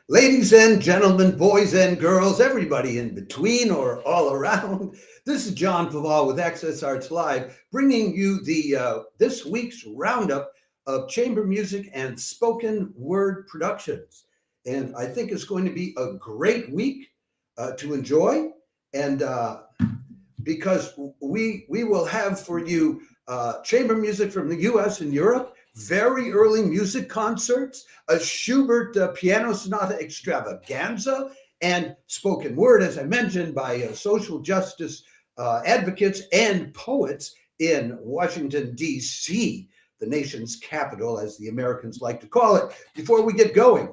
Ladies and gentlemen, boys and girls, everybody in between or all around, this is John Perivale with Access Arts Live, bringing you the this week's roundup of chamber music and spoken word productions. And I think it's going to be a great week to enjoy, and because we will have for you chamber music from the U.S. and Europe, very early music concerts, a Schubert piano sonata extravaganza, and spoken word, as I mentioned, by social justice advocates and poets in Washington, D.C., the nation's capital, as the Americans like to call it. Before we get going,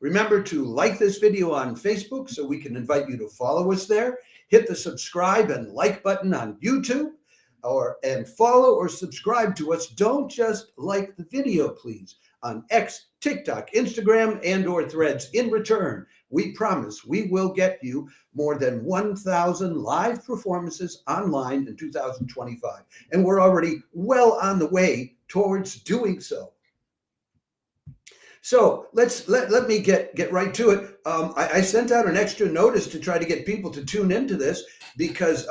remember to like this video on Facebook so we can invite you to follow us there. Hit the subscribe and like button on YouTube, and follow or subscribe to us. Don't just like the video, please, on X, TikTok, Instagram, and or Threads. In return, we promise we will get you more than 1,000 live performances online in 2025. And we're already well on the way towards doing so. So let me get right to it. I sent out an extra notice to try to get people to tune into this because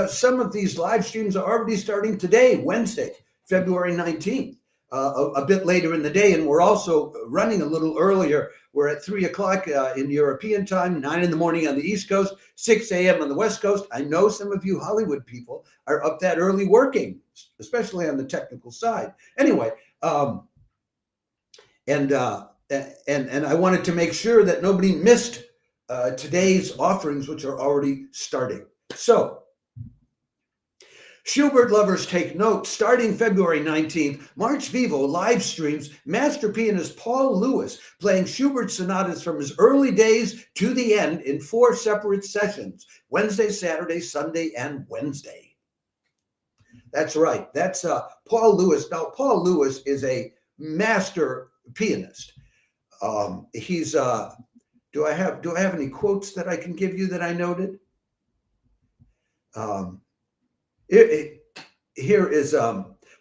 some of these live streams are already starting today, Wednesday, February 19th, a bit later in the day. And we're also running a little earlier. We're at 3 o'clock in European time, 9 in the morning on the East Coast, 6 a.m. on the West Coast. I know some of you Hollywood people are up that early working, especially on the technical side. Anyway, and I wanted to make sure that nobody missed today's offerings, which are already starting. So, Schubert lovers take note. Starting February 19th, MarchVivo live streams master pianist Paul Lewis playing Schubert sonatas from his early days to the end in 4 separate sessions: Wednesday, Saturday, Sunday, and Wednesday. That's right. That's Paul Lewis. Now, Paul Lewis is a master pianist. He's do I have any quotes that I can give you that I noted? Here is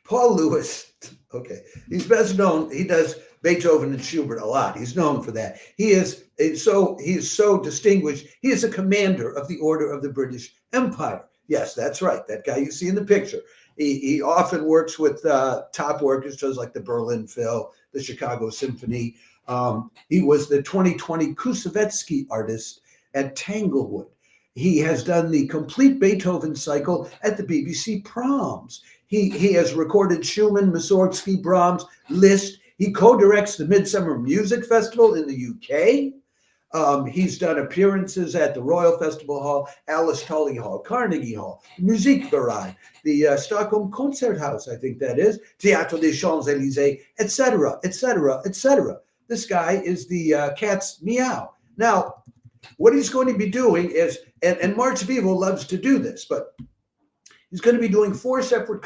Paul Lewis. Okay, he's best known. He does Beethoven and Schubert a lot. He's known for that. He is so distinguished. He is a commander of the Order of the British Empire. Yes, that's right. That guy you see in the picture. He often works with top orchestras like the Berlin Phil, the Chicago Symphony. He was the 2020 Kusevetsky artist at Tanglewood. He has done the complete Beethoven cycle at the BBC Proms. He has recorded Schumann, Mussorgsky, Brahms, Liszt. He co-directs the Midsummer Music Festival in the UK. He's done appearances at the Royal Festival Hall, Alice Tully Hall, Carnegie Hall, Musikverein, the Stockholm Konzerthaus, I think that is, Théâtre des Champs-Élysées, etc., etc., etc. This guy is the cat's meow. Now, what he's going to be doing is, and MarchVivo loves to do this, but he's going to be doing 4 separate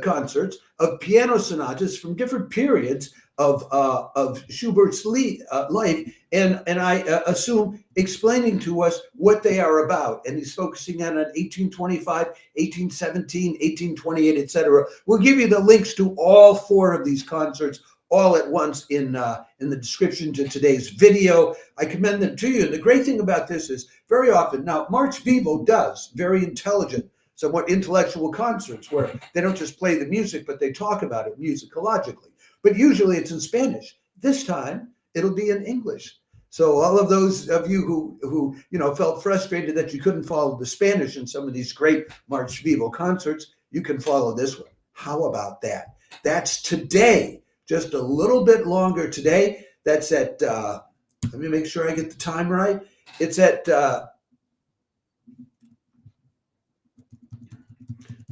concerts of piano sonatas from different periods of Schubert's life, and I assume explaining to us what they are about. And he's focusing on 1825, 1817, 1828, etc. We'll give you the links to all 4 of these concerts all at once in the description to today's video. I commend them to you. And the great thing about this is very often, now MarchVivo does very intelligent, somewhat intellectual concerts where they don't just play the music, but they talk about it musicologically. But usually it's in Spanish. This time it'll be in English. So all of those of you who felt frustrated that you couldn't follow the Spanish in some of these great MarchVivo concerts, you can follow this one. How about that? That's today. Just a little bit longer today. That's at, let me make sure I get the time right. It's at, the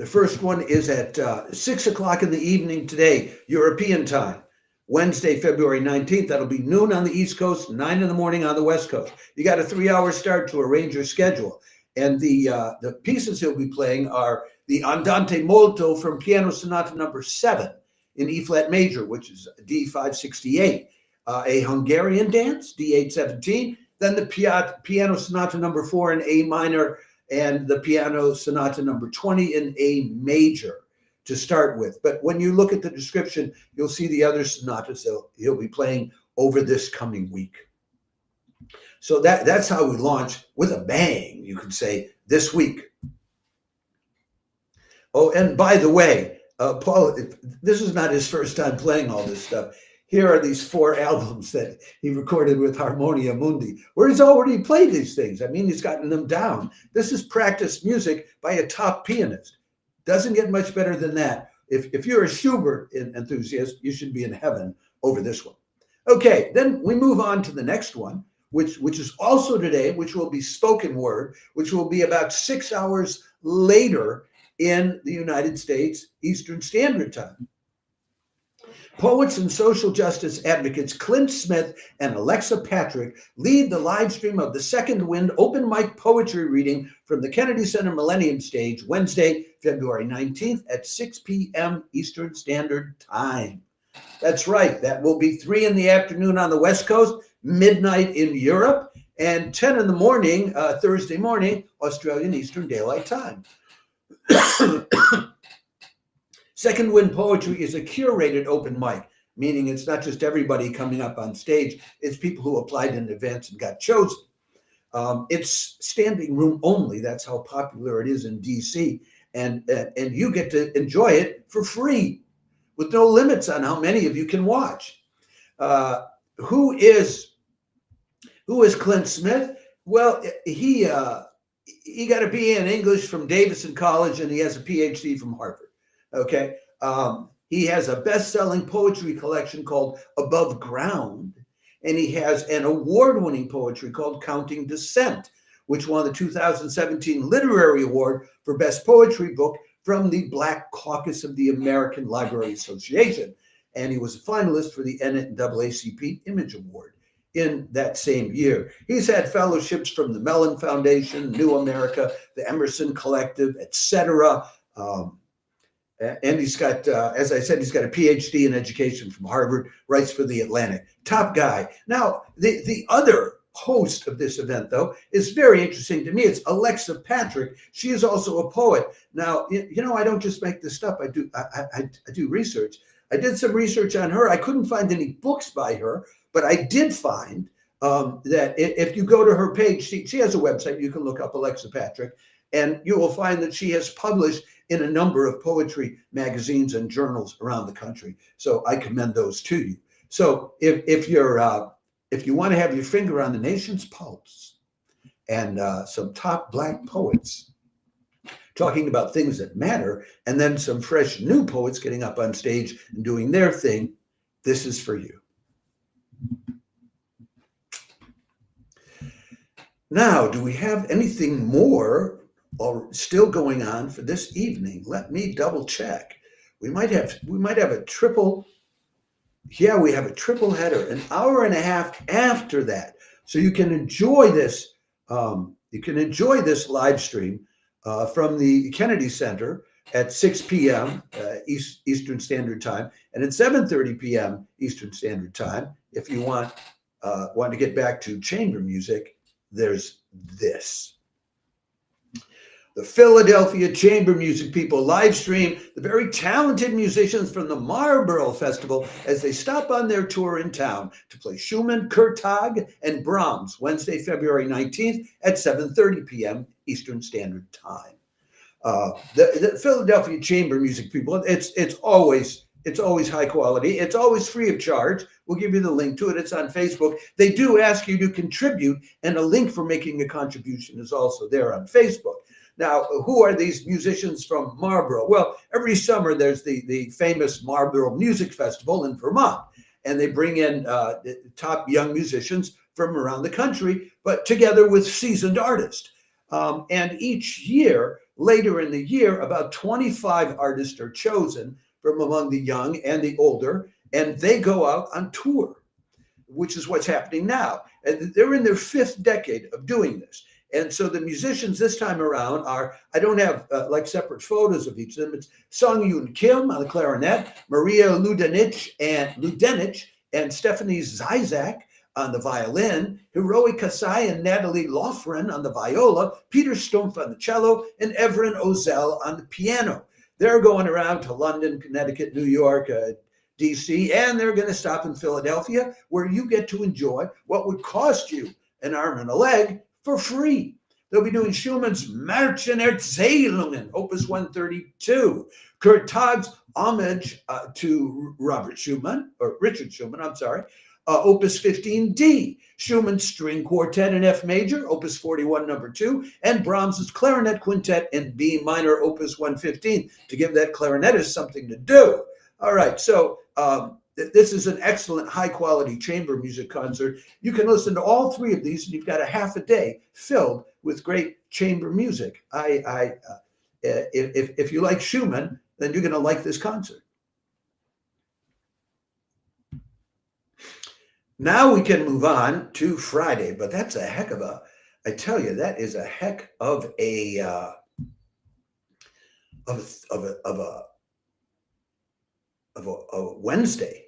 first one is at 6 o'clock in the evening today, European time. Wednesday, February 19th. That'll be noon on the East Coast, 9 in the morning on the West Coast. You got a 3-hour start to arrange your schedule. And the pieces he'll be playing are the Andante Molto from Piano Sonata number 7. In E flat major, which is D568, a Hungarian dance, D817, then the piano sonata number 4 in A minor, and the piano sonata number 20 in A major to start with. But when you look at the description, you'll see the other sonatas he'll be playing over this coming week. So that's how we launch with a bang, you could say, this week. Oh, and by the way, Paul, this is not his first time playing all this stuff. Here are these 4 albums that he recorded with Harmonia Mundi, where he's already played these things. I mean, he's gotten them down. This is practice music by a top pianist. Doesn't get much better than that. If you're a Schubert enthusiast, you should be in heaven over this one. Okay, then we move on to the next one, which is also today, which will be spoken word, which will be about 6 hours later in the United States Eastern Standard Time. Poets and social justice advocates Clint Smith and Alexa Patrick lead the live stream of the Second Wind open mic poetry reading from the Kennedy Center Millennium stage Wednesday, February 19th at 6 p.m. Eastern Standard Time. That's right. That will be 3 in the afternoon on the West Coast, midnight in Europe, and 10 in the morning, Thursday morning, Australian Eastern Daylight Time. Second Wind Poetry is a curated open mic, meaning it's not just everybody coming up on stage. It's people who applied in advance and got chosen. It's standing room only. That's how popular it is in DC. And you get to enjoy it for free with no limits on how many of you can watch. Who is Clint Smith? Well, he got a BA in English from Davidson College, and he has a PhD from Harvard. Okay. He has a best-selling poetry collection called Above Ground, and he has an award-winning poetry called Counting Descent, which won the 2017 Literary Award for Best Poetry Book from the Black Caucus of the American Library Association. And he was a finalist for the NAACP Image Award in that same year. He's had fellowships from the Mellon Foundation, New America, the Emerson Collective, etc. And he's got, as I said, he's got a PhD in education from Harvard, writes for The Atlantic. Top guy. Now, the other host of this event, though, is very interesting to me. It's Alexa Patrick. She is also a poet. Now, you know, I don't just make this stuff. I do research. I did some research on her. I couldn't find any books by her, but I did find that if you go to her page, she has a website. You can look up Alexa Patrick, and you will find that she has published in a number of poetry magazines and journals around the country. So I commend those to you. So if you want to have your finger on the nation's pulse and some top Black poets talking about things that matter, and then some fresh new poets getting up on stage and doing their thing, this is for you. Now, do we have anything more or still going on for this evening? Let me double check. We might have a triple. Yeah, we have a triple header, an hour and a half after that. So you can enjoy this. You can enjoy this live stream from the Kennedy Center at 6 p.m. Eastern Standard Time, and at 7:30 p.m. Eastern Standard Time. If you want to get back to chamber music, there's this. The Philadelphia Chamber Music people live stream the very talented musicians from the Marlboro Festival as they stop on their tour in town to play Schumann, Kurtag, and Brahms Wednesday, February 19th at 7:30 p.m. Eastern Standard Time. The Philadelphia Chamber Music people, it's always high quality. It's always free of charge. We'll give you the link to it. It's on Facebook. They do ask you to contribute, and a link for making a contribution is also there on Facebook. Now, who are these musicians from Marlboro? Well, every summer there's the famous Marlboro Music Festival in Vermont, and they bring in top young musicians from around the country, but together with seasoned artists. And each year, later in the year, about 25 artists are chosen from among the young and the older, and they go out on tour, which is what's happening now. And they're in their 5th decade of doing this. And so the musicians this time around are, I don't have like separate photos of each of them. It's Sung Yoon Kim on the clarinet, Maria Ludenich and Stephanie Zizak on the violin, Hiroe Kasai and Natalie Lofren on the viola, Peter Stumpf on the cello, and Everin Ozell on the piano. They're going around to London, Connecticut, New York, DC, and they're going to stop in Philadelphia, where you get to enjoy what would cost you an arm and a leg for free. They'll be doing Schumann's Märchen Erzählungen, Opus 132, Kurt Tagg's homage to Richard Schumann, Opus 15D, Schumann's String Quartet in F major, Opus 41, number 2, and Brahms's Clarinet Quintet in B minor, Opus 115, to give that clarinetist something to do. All right, so this is an excellent high-quality chamber music concert. You can listen to all three of these, and you've got a half a day filled with great chamber music. If you like Schumann, then you're going to like this concert. Now we can move on to Friday, but that's a heck of a, I tell you, that is a heck of a Wednesday.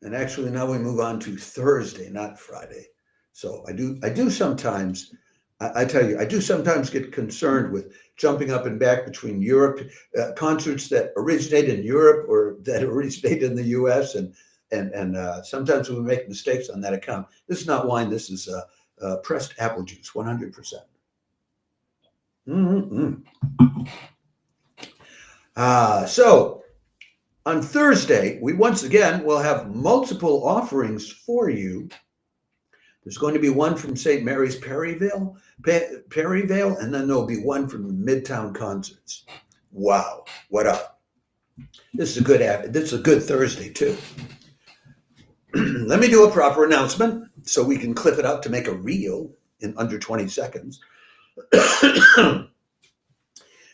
And actually now we move on to Thursday, not Friday. So I do sometimes, I tell you, I do sometimes get concerned with jumping up and back between Europe, concerts that originate in Europe or that originate in the US, and sometimes we make mistakes on that account. This is not wine. This is pressed apple juice, 100%. So on Thursday, we once again will have multiple offerings for you. There's going to be one from St. Mary's Perivale, and then there'll be one from the Midtown concerts. Wow, what up? This is a good Thursday too. Let me do a proper announcement so we can clip it up to make a reel in under 20 seconds.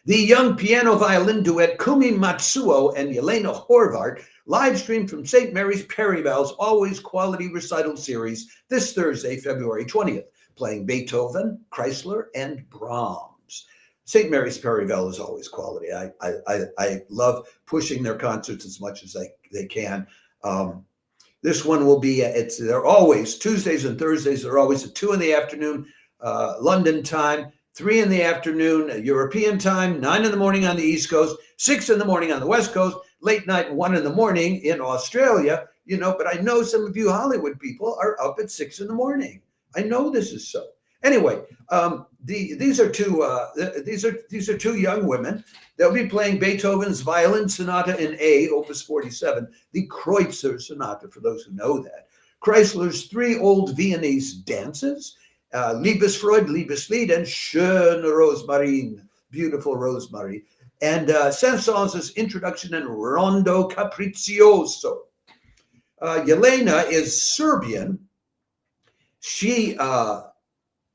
The young piano-violin duet Kumi Matsuo and Jelena Horvat live streamed from St. Mary's Perivale's Always Quality Recital Series this Thursday, February 20th, playing Beethoven, Chrysler, and Brahms. St. Mary's Perivale is always quality. I love pushing their concerts as much as they can. This one will be, they're always, Tuesdays and Thursdays, they're always at 2 in the afternoon, London time, 3 in the afternoon, European time, 9 in the morning on the East Coast, 6 in the morning on the West Coast, late night, 1 in the morning in Australia, but I know some of you Hollywood people are up at 6 in the morning. I know this is so. Anyway, these are two young women. They'll be playing Beethoven's Violin Sonata in A, Opus 47, the Kreutzer Sonata, for those who know that. Chrysler's 3 old Viennese dances, Liebesfreude, Liebeslied, and Schöne Rosmarin, Beautiful Rosemary, and Saint-Saëns' Introduction and Rondo Capriccioso. Jelena is Serbian.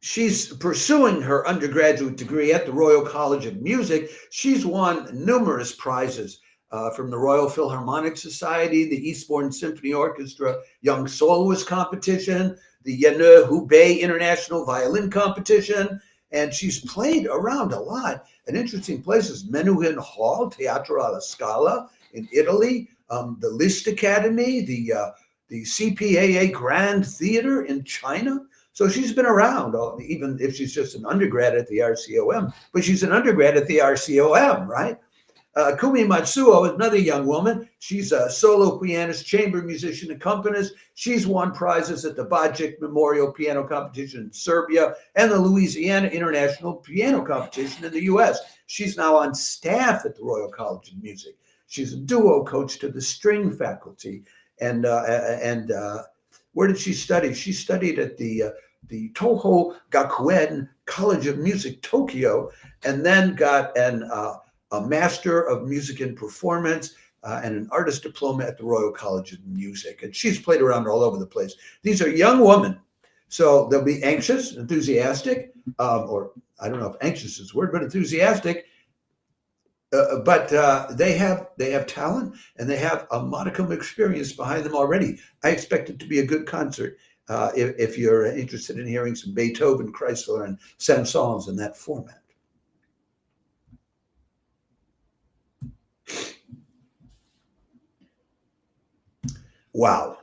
She's pursuing her undergraduate degree at the Royal College of Music. She's won numerous prizes from the Royal Philharmonic Society, the Eastbourne Symphony Orchestra Young Soloist Competition, the Yann Hubei International Violin Competition, and she's played around a lot in interesting places. Menuhin Hall, Teatro alla Scala in Italy, the Liszt Academy, the CPAA Grand Theater in China. So she's been around, even if she's just an undergrad at the RCOM, but she's an undergrad at the RCOM, right? Kumi Matsuo is another young woman. She's a solo pianist, chamber musician, accompanist. She's won prizes at the Bajic Memorial Piano Competition in Serbia and the Louisiana International Piano Competition in the US. She's now on staff at the Royal College of Music. She's a duo coach to the string faculty. And where did she study? She studied at the Toho Gakuen College of Music, Tokyo, and then got a Master of Music and Performance and an artist diploma at the Royal College of Music. And she's played around all over the place. These are young women. So they'll be anxious, enthusiastic, or I don't know if anxious is the word, but enthusiastic. But they have talent and they have a modicum of experience behind them already. I expect it to be a good concert if you're interested in hearing some Beethoven, Chrysler, and Saint-Saëns in that format. Wow.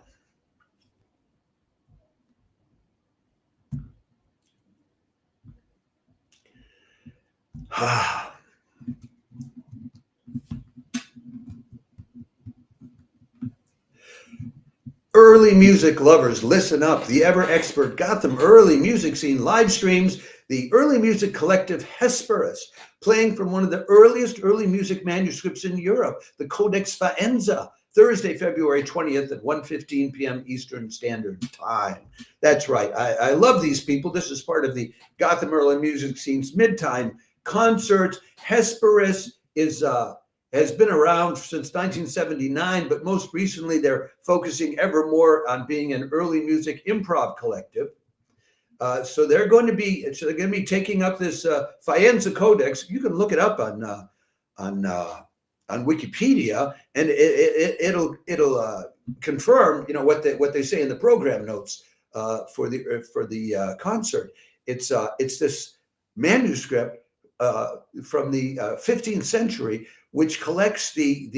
Early music lovers, listen up. The ever-expert Gotham early music scene live streams the early music collective Hesperus, playing from one of the earliest early music manuscripts in Europe, the Codex Faenza, Thursday, February 20th at 1:15 p.m. Eastern Standard Time. That's right. I love these people. This is part of the Gotham early music scene's Midtown concert. Hesperus has been around since 1979, but most recently they're focusing ever more on being an early music improv collective. So they're going to be taking up this Faenza Codex. You can look it up on Wikipedia, and it'll confirm what they say in the program notes for the concert. It's this manuscript from the 15th century, which collects the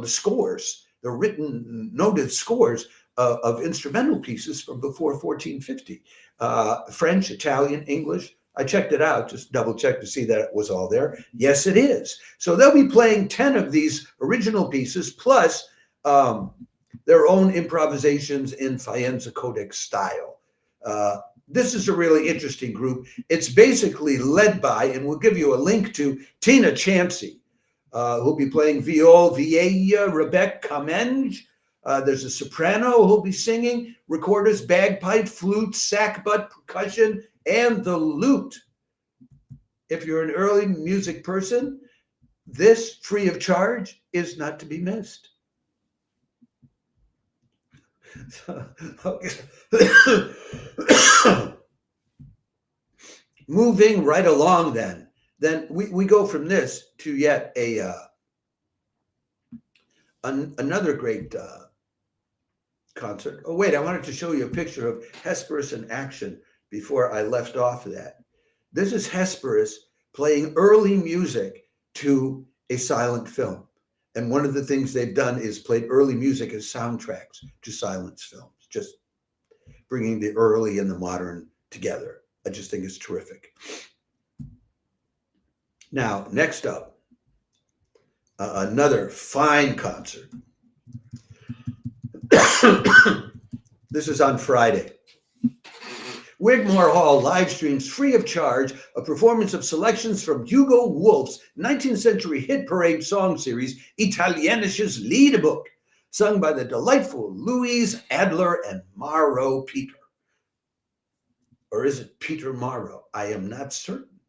scores, the written noted scores of instrumental pieces from before 1450, French, Italian, English. I checked it out, just double check to see that it was all there. Yes, it is. So they'll be playing 10 of these original pieces plus their own improvisations in Faenza Codex style. This is a really interesting group. It's basically led by, and we'll give you a link to, Tina Chansey, who'll be playing viol, vieille, Rebecca Kamenge. There's a soprano who'll be singing, recorders, bagpipe, flute, sackbut, percussion, and the lute. If you're an early music person, this, free of charge, is not to be missed. Moving right along then we go from this to yet another great concert. Oh wait, I wanted to show you a picture of Hesperus in action before I left off that. This is Hesperus playing early music to a silent film. And one of the things they've done is played early music as soundtracks to silent films, just bringing the early and the modern together. I just think it's terrific. Now, next up, another fine concert. This is on Friday. Wigmore Hall live streams free of charge a performance of selections from Hugo Wolf's 19th century hit parade song series, Italienisches Liedebuch, sung by the delightful Louise Adler and Marlboro Peter. Or is it Peter Marlboro? I am not certain.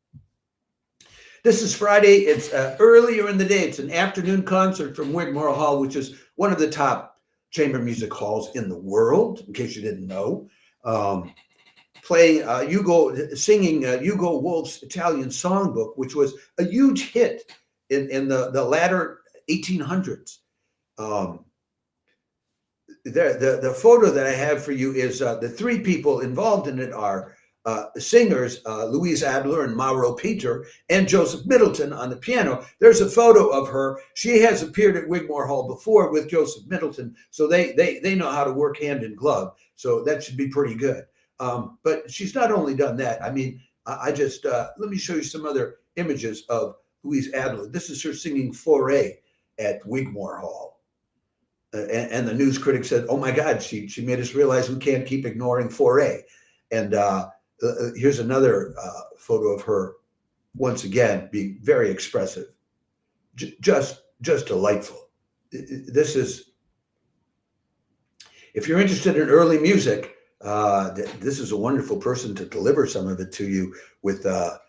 This is Friday. It's earlier in the day. It's an afternoon concert from Wigmore Hall, which is one of the top chamber music halls in the world, in case you didn't know. Playing singing Hugo Wolf's Italian songbook, which was a huge hit in the latter 1800s. The photo that I have for you is the three people involved in it are singers, Louise Adler and Marlboro Peter, and Joseph Middleton on the piano. There's a photo of her. She has appeared at Wigmore Hall before with Joseph Middleton, so they know how to work hand in glove. So that should be pretty good. But she's not only done that. I mean, I just let me show you some other images of Louise Adler. This is her singing Foray at Wigmore Hall. And the news critic said, oh my God, she made us realize we can't keep ignoring Foray. And here's another photo of her, once again, being very expressive, just delightful. This is, if you're interested in early music, this is a wonderful person to deliver some of it to you with a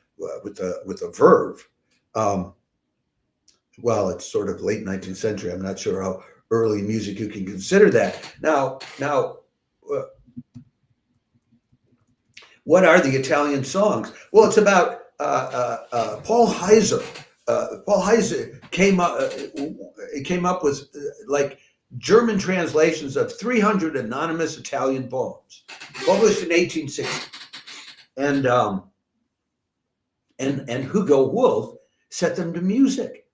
verve. Well, it's sort of late 19th century. I'm not sure how early music you can consider that. Now, what are the Italian songs? Well, it's about Paul Heiser. Paul Heiser came up with like German translations of 300 anonymous Italian poems, published in 1860. And Hugo Wolf set them to music.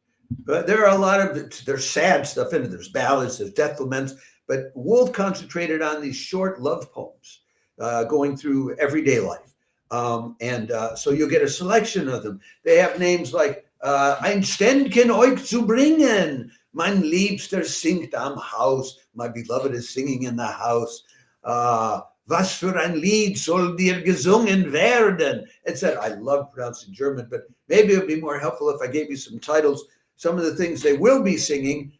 But there are a lot of, there's sad stuff in it. There's ballads, there's death laments, but Wolf concentrated on these short love poems going through everyday life. So you'll get a selection of them. They have names like Ein Ständchen euch zu bringen, mein Liebster singt am Haus, my beloved is singing in the house. Was für ein Lied soll dir gesungen werden? Etc. I love pronouncing German, but maybe it would be more helpful if I gave you some titles, some of the things they will be singing.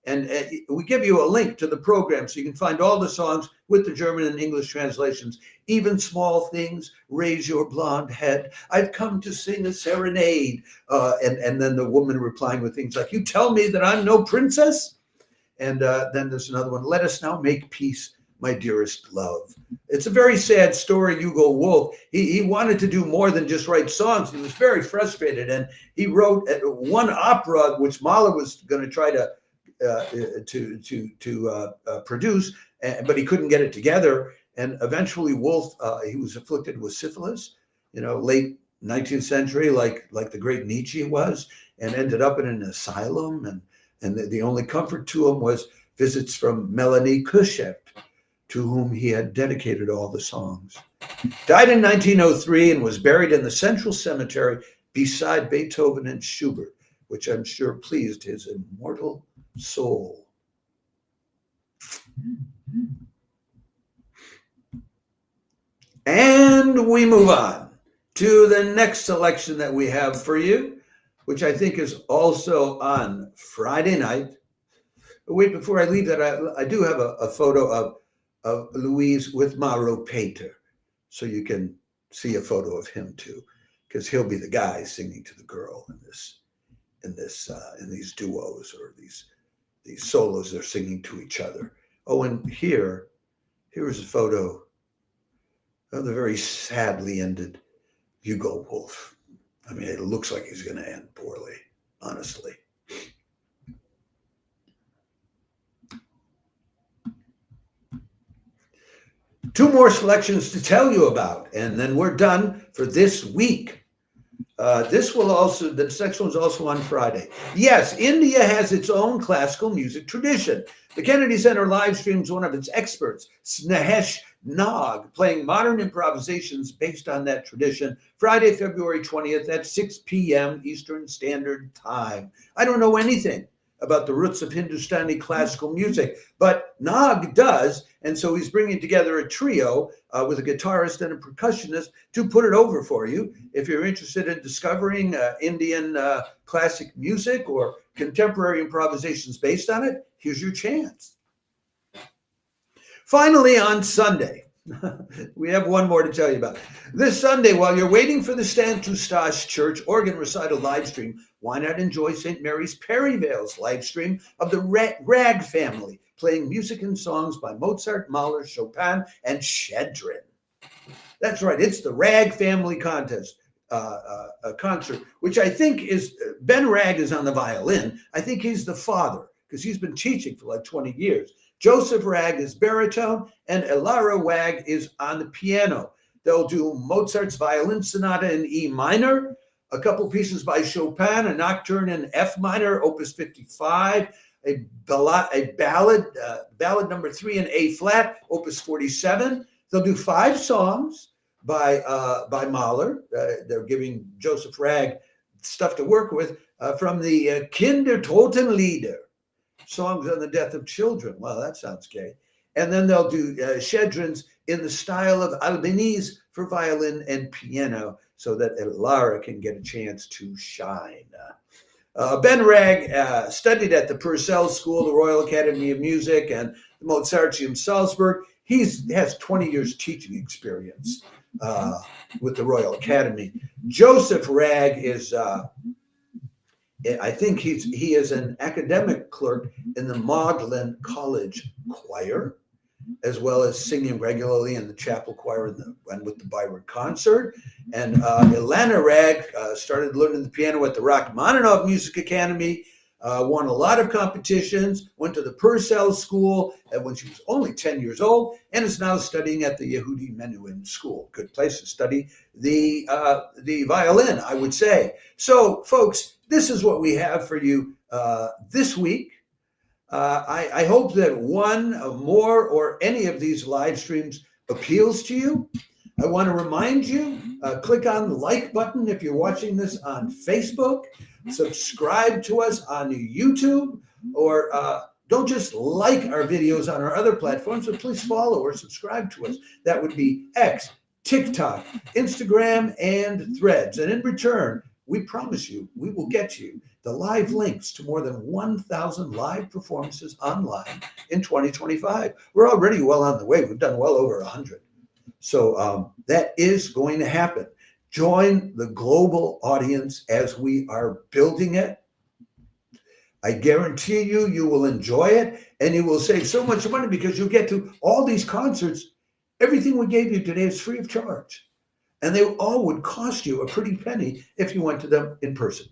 And we give you a link to the program so you can find all the songs with the German and English translations. Even small things, raise your blonde head. I've come to sing a serenade. And then the woman replying with things like, you tell me that I'm no princess? And then there's another one, let us now make peace, my dearest love. It's a very sad story, Hugo Wolf. He wanted to do more than just write songs. He was very frustrated. And he wrote one opera, which Mahler was going to try to produce, but he couldn't get it together. And eventually Wolf, he was afflicted with syphilis, late 19th century, like the great Nietzsche was, and ended up in an asylum. And the only comfort to him was visits from Melanie Kuschet, to whom he had dedicated all the songs. Died in 1903 and was buried in the Central Cemetery beside Beethoven and Schubert, which I'm sure pleased his immortal soul. And we move on to the next selection that we have for you, which I think is also on Friday night. Wait, before I leave that, I do have a photo of Louise with Mauro Pater, so you can see a photo of him too, because he'll be the guy singing to the girl in these duos or these solos they're singing to each other. Oh, and here's a photo of the very sadly ended Hugo Wolf. I mean, it looks like he's going to end poorly, honestly. Two more selections to tell you about, and then we're done for this week. The next one's also on Friday. Yes, India has its own classical music tradition. The Kennedy Center live streams one of its experts, Snehesh Nag, playing modern improvisations based on that tradition, Friday, February 20th at 6 p.m. Eastern Standard Time. I don't know anything about the roots of Hindustani classical music, but Nag does, and so he's bringing together a trio with a guitarist and a percussionist to put it over for you. If you're interested in discovering Indian classic music or contemporary improvisations based on it, here's your chance. Finally, on Sunday, we have one more to tell you about. This Sunday, while you're waiting for the Stand to Stas Church organ recital live stream, why not enjoy St. Mary's Perivale's live stream of the Rag family, playing music and songs by Mozart, Mahler, Chopin, and Schedrin. That's right, it's the Rag family contest. A concert, which I think is, Ben Rag is on the violin. I think he's the father, because he's been teaching for like 20 years. Joseph Rag is baritone, and Elara Wag is on the piano. They'll do Mozart's Violin Sonata in E minor, a couple pieces by Chopin, a nocturne in F minor, Opus 55, a ballad number 3 in A flat, Opus 47. They'll do 5 songs by Mahler. They're giving Joseph Rag stuff to work with from the Kindertotenlieder, songs on the death of children. Wow, that sounds gay. And then they'll do Schedrins in the style of Albanese for violin and piano, so that Lara can get a chance to shine. Ben Rag studied at the Purcell School, the Royal Academy of Music, and the Mozarteum Salzburg. He has 20 years teaching experience with the Royal Academy. Joseph Rag is, I think he is an academic clerk in the Magdalen College Choir, as well as singing regularly in the chapel choir and with the Byron Concert. And Ilana Rag started learning the piano at the Rachmaninoff Music Academy, won a lot of competitions, went to the Purcell School when she was only 10 years old, and is now studying at the Yehudi Menuhin School. Good place to study the violin, I would say. So, folks, this is what we have for you this week. I hope that one or more or any of these live streams appeals to you. I want to remind you, click on the like button if you're watching this on Facebook, subscribe to us on YouTube, or don't just like our videos on our other platforms, but please follow or subscribe to us. That would be X, TikTok, Instagram, and Threads. And in return, we promise you, we will get you the live links to more than 1,000 live performances online in 2025. We're already well on the way. We've done well over 100. So that is going to happen. Join the global audience as we are building it. I guarantee you, you will enjoy it, and you will save so much money because you'll get to all these concerts. Everything we gave you today is free of charge. And they all would cost you a pretty penny if you went to them in person.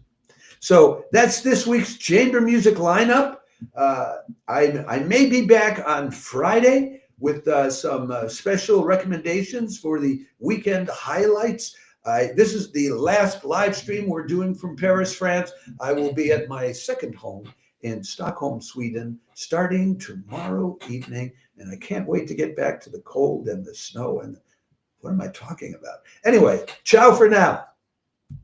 So that's this week's chamber music lineup. I may be back on Friday with some special recommendations for the weekend highlights. This is the last live stream we're doing from Paris, France. I will be at my second home in Stockholm, Sweden, starting tomorrow evening. And I can't wait to get back to the cold and the snow and what am I talking about? Anyway, ciao for now.